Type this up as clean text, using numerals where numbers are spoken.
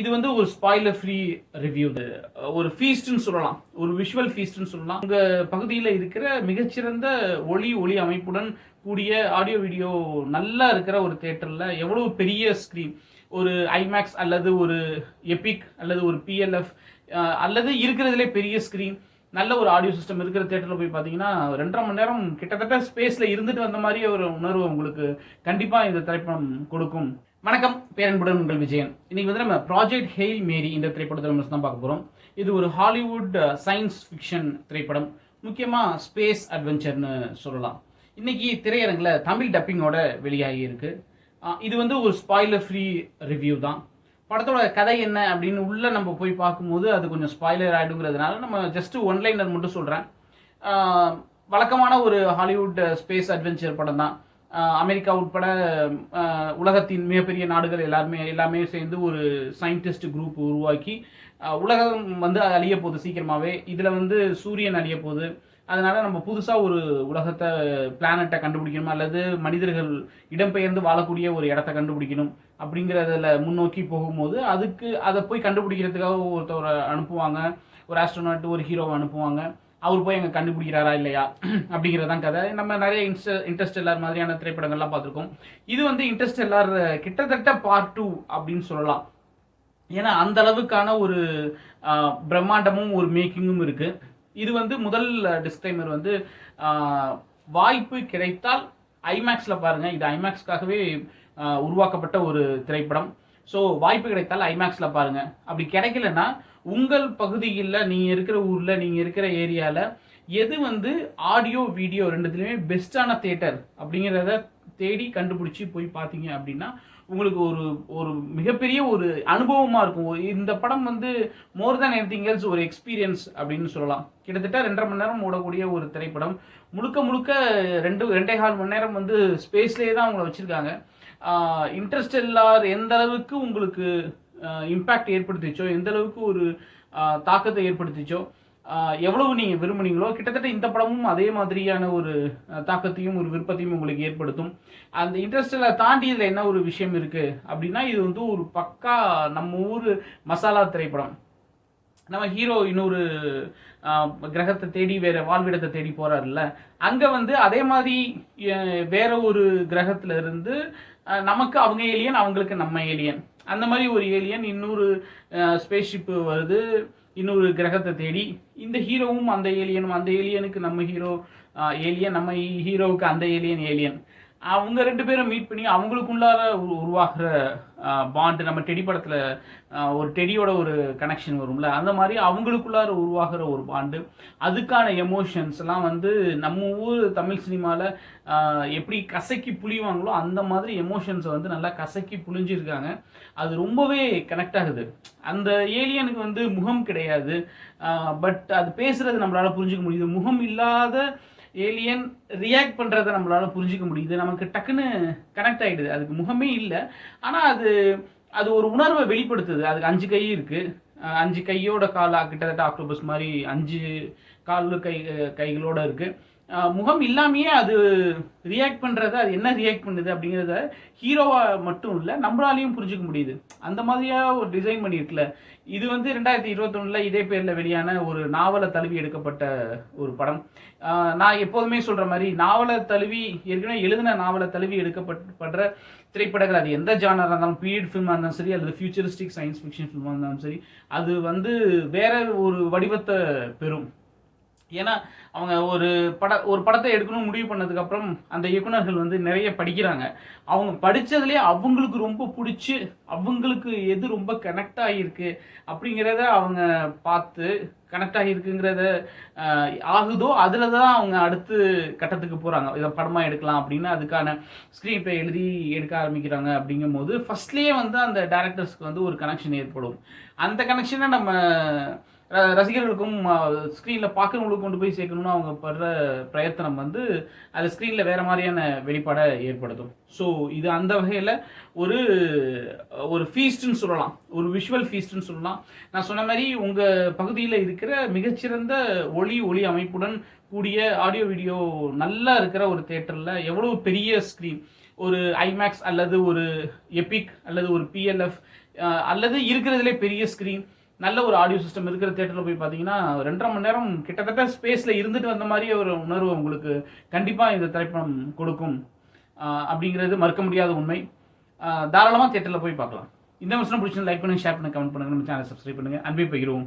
இது வந்து ஒரு ஸ்பாயிலர் ஃப்ரீ ரிவ்யூ. ஒரு ஃபீஸ்ட்னு சொல்லலாம், ஒரு விஷுவல் ஃபீஸ்ட்னு சொல்லலாம். உங்க பகுதியில் இருக்கிற மிகச்சிறந்த ஒளி அமைப்புடன் கூடிய ஆடியோ வீடியோ நல்லா இருக்கிற ஒரு தியேட்டர்ல எவ்வளவு பெரிய ஸ்கிரீன், ஒரு ஐமேக்ஸ் அல்லது ஒரு எபிக் அல்லது ஒரு பிஎல்எஃப் அல்லது இருக்கிறதுலே பெரிய ஸ்கிரீன், நல்ல ஒரு ஆடியோ சிஸ்டம் இருக்கிற தியேட்டர்ல போய் பார்த்தீங்கன்னா 2.5 மணி நேரம் கிட்டத்தட்ட ஸ்பேஸ்ல இருந்துட்டு வந்த மாதிரியே ஒரு உணர்வு உங்களுக்கு கண்டிப்பா இந்த திரைப்படம் கொடுக்கும். வணக்கம், பேரன்புடன் உங்கள் விஜயன். இன்னைக்கு வந்து நம்ம ப்ராஜெக்ட் ஹெயில் மேரி இந்த திரைப்படத்தை நம்ம தான் பார்க்க போறோம். இது ஒரு ஹாலிவுட் சயின்ஸ் ஃபிக்ஷன் திரைப்படம், முக்கியமா ஸ்பேஸ் அட்வென்ச்சர்னு சொல்லலாம். இன்னைக்கு திரையரங்கில் தமிழ் டப்பிங்கோட வெளியாகி இருக்கு. இது வந்து ஒரு ஸ்பாயிலர் ஃப்ரீ ரிவ்யூ தான். படத்தோட கதை என்ன அப்படின்னு உள்ள நம்ம போய் பார்க்கும்போது அது கொஞ்சம் ஸ்பாயிலர் ஆகிடுங்கிறதுனால நம்ம ஜஸ்ட் ஒன்லைனர் மட்டும் சொல்கிறேன். வழக்கமான ஒரு ஹாலிவுட் ஸ்பேஸ் அட்வென்ச்சர் படம் தான். அமெரிக்கா உட்பட உலகத்தின் மிகப்பெரிய நாடுகள் எல்லாமே சேர்ந்து ஒரு சயின்டிஸ்ட் குரூப் உருவாக்கி உலகம் வந்து அழிய போகுது சீக்கிரமாகவே. இதில் வந்து சூரியன் அழிய போகுது. அதனால நம்ம புதுசாக ஒரு உலகத்தை பிளானட்டை கண்டுபிடிக்கணும் அல்லது மனிதர்கள் இடம்பெயர்ந்து வாழக்கூடிய ஒரு இடத்த கண்டுபிடிக்கணும் அப்படிங்கிறதுல முன்னோக்கி போகும்போது அதை போய் கண்டுபிடிக்கிறதுக்காக ஒருத்தவரை அனுப்புவாங்க, ஒரு ஆஸ்ட்ரோனாட், ஒரு ஹீரோவை அனுப்புவாங்க. அவர் போய் அங்கே கண்டுபிடிக்கிறாரா இல்லையா அப்படிங்கிறதான் கதை. நம்ம நிறைய இன்டர்ஸ்டெல்லார் மாதிரியான திரைப்படங்கள்லாம் பார்த்துருக்கோம். இது வந்து இன்டர்ஸ்டெல்லார் கிட்டத்தட்ட பார்ட் 2 அப்படின்னு சொல்லலாம். ஏன்னா அந்த அளவுக்கான ஒரு பிரம்மாண்டமும் ஒரு மேக்கிங்கும் இருக்கு. இது வந்து முதல் டிஸ்க்ளைமர் வந்து வாய்ப்பு கிடைத்தால் ஐமேக்ஸில் பாருங்கள். இது ஐமேக்ஸ்க்காகவே உருவாக்கப்பட்ட ஒரு திரைப்படம். ஸோ வாய்ப்பு கிடைத்தால் ஐமேக்ஸில் பாருங்கள். அப்படி கிடைக்கலன்னா உங்கள் பகுதியில், நீங்கள் இருக்கிற ஊரில், நீங்கள் இருக்கிற ஏரியாவில் எது வந்து ஆடியோ வீடியோ ரெண்டுத்துலேயுமே பெஸ்ட்டான தியேட்டர் அப்படிங்கிறத தேடி கண்டுபிடிச்சி போய் பார்த்தீங்க அப்படின்னா உங்களுக்கு ஒரு மிகப்பெரிய ஒரு அனுபவமாக இருக்கும். இந்த படம் வந்து மோர் தேன் எனிதிங் எல்ஸ் ஒரு எக்ஸ்பீரியன்ஸ் அப்படின்னு சொல்லலாம். கிட்டத்தட்ட 2.5 மணி நேரம் ஓடக்கூடிய ஒரு திரைப்படம். முழுக்க 2.25 மணி நேரம் வந்து ஸ்பேஸ்லேயே தான் அவங்கள வச்சுருக்காங்க. இன்டர்ஸ்டெல்லார் எந்த அளவுக்கு உங்களுக்கு இம்பேக்ட் ஏற்படுத்திச்சோ, எந்த அளவுக்கு ஒரு தாக்கத்தை ஏற்படுத்திச்சோ, எவ்வளவு நீங்கள் விரும்புனீங்களோ கிட்டத்தட்ட இந்த படமும் அதே மாதிரியான ஒரு தாக்கத்தையும் ஒரு விருப்பத்தையும் உங்களுக்கு ஏற்படுத்தும். அந்த இன்ட்ரெஸ்டில் தாண்டி இதில் என்ன ஒரு விஷயம் இருக்குது அப்படின்னா, இது வந்து ஒரு பக்கா நம்ம ஊர் மசாலா திரைப்படம். நம்ம ஹீரோ இன்னொரு கிரகத்தை தேடி வேற வாழ்விடத்தை தேடி போறாருல்ல, அங்கே வந்து அதே மாதிரி வேற ஒரு கிரகத்துல இருந்து நமக்கு அவங்க ஏலியன், அவங்களுக்கு நம்ம ஏலியன், அந்த மாதிரி ஒரு ஏலியன் இன்னொரு ஸ்பேஸ்ஷிப் வருது இன்னொரு கிரகத்தை தேடி. இந்த ஹீரோவும் அந்த ஏலியனும், அந்த ஏலியனுக்கு நம்ம ஹீரோ ஏலியன், நம்ம ஹீரோவுக்கு அந்த ஏலியன், அவங்க 2 பேரும் மீட் பண்ணி அவங்களுக்குள்ளார உருவாகிற பாண்டு. நம்ம டெடி படத்தில் ஒரு டெடியோட ஒரு கனெக்ஷன் வரும்ல, அந்த மாதிரி அவங்களுக்குள்ளார உருவாகிற ஒரு பாண்டு. அதுக்கான எமோஷன்ஸ் எல்லாம் வந்து நம்ம ஊர் தமிழ் சினிமாவில் எப்படி கசக்கி புளிவாங்களோ அந்த மாதிரி எமோஷன்ஸை வந்து நல்லா கசக்கி புளிஞ்சிருக்காங்க. அது ரொம்பவே கனெக்ட் ஆகுது. அந்த ஏலியனுக்கு வந்து முகம் கிடையாது, பட் அது பேசுறது நம்மளால புரிஞ்சுக்க முடியுது. முகம் இல்லாத ஏலியன் ரியாக்ட் பண்ணுறதை நம்மளால புரிஞ்சிக்க முடியுது. நமக்கு டக்குன்னு கனெக்ட் ஆகிடுது. அதுக்கு முகமே இல்லை, ஆனால் அது ஒரு உணர்வை வெளிப்படுத்துது. அதுக்கு 5 கை இருக்குது. 5 கையோட கிட்டத்தட்ட ஆக்டோபஸ் மாதிரி 5 கைகளோட இருக்குது. முகம் இல்லாமையே அது ரியாக்ட் பண்ணுறத, அது என்ன ரியாக்ட் பண்ணுது அப்படிங்கிறத ஹீரோவா மட்டும் இல்லை நம்மளாலையும் புரிஞ்சுக்க முடியுது. அந்த மாதிரியாக ஒரு டிசைன் பண்ணியிருக்குல்ல. இது வந்து 2021 இதே பேரில் வெளியான ஒரு நாவலை தழுவி எடுக்கப்பட்ட ஒரு படம். நான் எப்போதுமே சொல்கிற மாதிரி நாவலை தழுவி, ஏற்கனவே எழுதின நாவலை தழுவி எடுக்கப்படுற திரைப்படங்கள், அது எந்த ஜானராக இருந்தாலும், பீரியட் ஃபில்மாக இருந்தாலும் சரி, அல்லது ஃபியூச்சரிஸ்டிக் சயின்ஸ் ஃபிக்ஷன் ஃபில்மாக இருந்தாலும் சரி, அது வந்து வேற ஒரு வடிவத்தை பெறும். ஏன்னா அவங்க ஒரு படத்தை எடுக்கணும்னு முடிவு பண்ணதுக்கப்புறம் அந்த இயக்குநர்கள் வந்து நிறைய படிக்கிறாங்க. அவங்க படித்ததுலேயே அவங்களுக்கு ரொம்ப பிடிச்சி, அவங்களுக்கு எது ரொம்ப கனெக்ட் ஆகியிருக்கு அப்படிங்கிறத அவங்க பார்த்து, கனெக்ட் ஆகியிருக்குங்கிறத ஆகுதோ அதில் தான் அவங்க அடுத்து கட்டத்துக்கு போகிறாங்க. இதை படமாக எடுக்கலாம் அப்படின்னு அதுக்கான ஸ்க்ரீன் ப்ளே எழுதி எடுக்க ஆரம்பிக்கிறாங்க. அப்படிங்கும் போது ஃபர்ஸ்ட்லேயே வந்து அந்த டைரக்டர்ஸ்க்கு வந்து ஒரு கனெக்ஷன் ஏற்படும். அந்த கனெக்ஷனை நம்ம ரசிகர்களுக்கும் ஸ்க்ரீனில் பார்க்குறவங்களுக்கு கொண்டு போய் சேர்க்கணும்னு அவங்க படுற பிரயத்தனம் வந்து அது ஸ்க்ரீனில் வேறு மாதிரியான வெளிப்பாடை ஏற்படுத்தும். ஸோ இது அந்த வகையில் ஒரு ஃபீஸ்ட்னு சொல்லலாம், ஒரு விஷுவல் ஃபீஸ்ட்னு சொல்லலாம். நான் சொன்ன மாதிரி உங்கள் பகுதியில் இருக்கிற மிகச்சிறந்த ஒளி அமைப்புடன் கூடிய ஆடியோ வீடியோ நல்லா இருக்கிற ஒரு தியேட்டரில் எவ்வளோ பெரிய ஸ்க்ரீன், ஒரு ஐமேக்ஸ் அல்லது ஒரு எபிக் அல்லது ஒரு பிஎல்எஃப் அல்லது இருக்கிறதுலே பெரிய ஸ்க்ரீன் நல்ல ஒரு ஆடியோ சிஸ்டம் இருக்கிற தேட்டரில் போய் பார்த்தீங்கன்னா 2.5 மணி நேரம் கிட்டத்தட்ட ஸ்பேஸில் இருந்துட்டு வந்த மாதிரி ஒரு உணர்வு உங்களுக்கு கண்டிப்பாக இந்த திரைப்படம் கொடுக்கும் அப்படிங்கிறது மறுக்க முடியாத உண்மை. தாராளமாக தேட்டரில் போய் பார்க்கலாம். இந்த வருஷம் பிடிச்சி லைக் பண்ணுங்கள், ஷேர் பண்ணுங்கள், கமெண்ட் பண்ணுங்கள், நம்ம சேனலை சப்ஸ்கிரைப் பண்ணுங்கள். அன்பை பகிர்வோம்.